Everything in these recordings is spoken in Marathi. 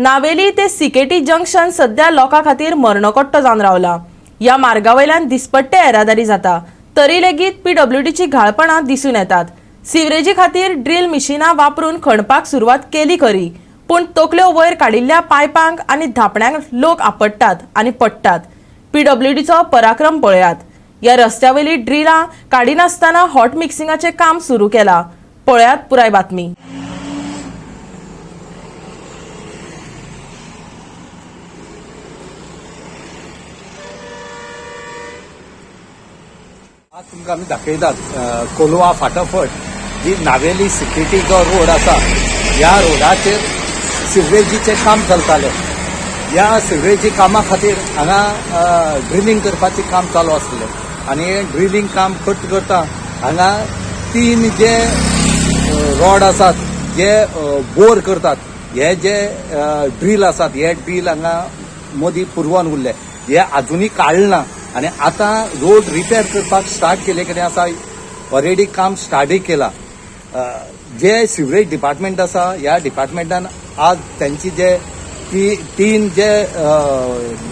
नावेली ते सिकेटी जंक्शन सध्या लोकां खातीर मरणकट्टो जावन रावला। या मार्गावयल्यान दिसपट्टे येरादारी जाता, तरी लेगीत पीडब्ल्यूडीची घाळपणां दिसून येतात। सिवरेजी खातीर ड्रिल मिशिनां वापरून खणपाक सुरवात केली खरी, पूण तकल्यो वयर काडिल्ल्या पायपांक आनी धापण्यांक लोक आपटतात आनी पडटात। पीडब्ल्यूडीचो पराक्रम पळयात। या रस्त्यावयली ड्रिलां काडिनासतना हॉट मिक्सिंगाचें काम सुरू केलां। पळयात पुराय बातमी। आज तुमकां आमी दाखयतात कोलवा फाटाफट जी नावेली सिकेटी जो रोड आसा, ह्या रोडाचेर सिवरेजीचें काम चलतालें। ह्या सिवरेजी कामा खातीर हांगा ड्रिलिंग करपाचें काम चालू आसलें आनी हें ड्रिलिंग काम करता हांगा 3 जे रॉड आसात जे बोर करतात, हे जे ड्रील आसात, हे ड्रील हांगा मदीं पुरवून उरले, हे आजुनी काडना आनी आतां रोड रिपेर करपाक स्टार्ट केले कडेन आसा। ऑलरेडी काम स्टार्टय केला। जे सिवरेज डिपार्टमेंट आसा, ह्या डिपार्टमेंटान आज त्यांची जे 3 जे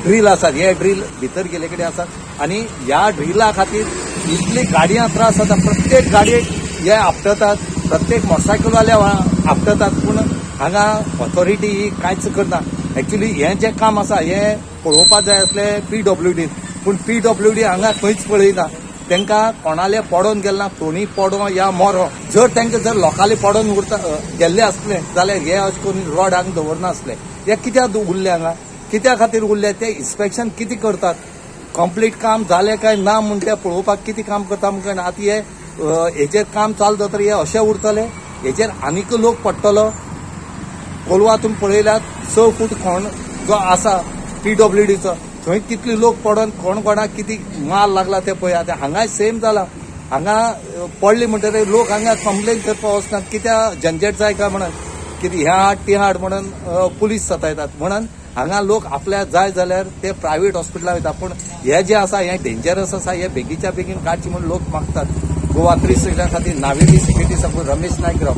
ड्रील आसात, हे ड्रील भितर गेले कडेन आसात आनी ह्या ड्रिला खातीर इतली गाडयां त्रास जाता। प्रत्येक गाडयेक हे आपटतात, प्रत्येक मोटरसायकलवाले आपटतात, पूण हांगा ऑथॉरिटी ही कांयच करना। एक्चुअली हे जे काम आसा हे पळोवपाक जाय आसलें पीडब्ल्यूडी, पूण पीडब्ल्यूडी हांगा खंयच पळयना। तांकां कोणाले पडोवन गेले ना, कोणी पडो या मरो, जर तांकां जर लोकांले पडोवन उरता गेल्ले आसले जाल्यार हे अशें करून रोड हांगा दवरना आसले। हे कित्याक उरले हांगा, कित्या खातीर उरले ते इन्स्पेक्शन कितें करतात, कंप्लीट काम जालें काय ना म्हूण ते पळोवपाक कितें काम करता म्हणून आतां हे हेचेर काम चालू जातकीर हे अशें उरतले, हेचेर आनीक लोक पडटलो। कोलवा तुमी पळयल्यात 6 फूट खण जो आसा पीडब्ल्यूडीचो, थंय कितले लोक पडोन कोणाक कितें माल लागला ते पळयात। हांगा सेम जाला, हांगा पडले म्हणटकीर लोक हांगा कंप्लेन करपाक वचनात, कित्याक झंझट जाय काय म्हणून, कितें ह्या हाड ती हाड म्हणून पुलीस सतायतात। म्हणून हांगा लोक आपल्याक जाय जाल्यार ते प्रायव्हेट हॉस्पिटलां वयता, पूण हे जे आसा हे डेंजरस आसा, हे बेगीच्या बेगीन काडची म्हणून लोक मागतात। गोवा 360 खातीर नावेली सिकेटी साकून रमेश नायकराव।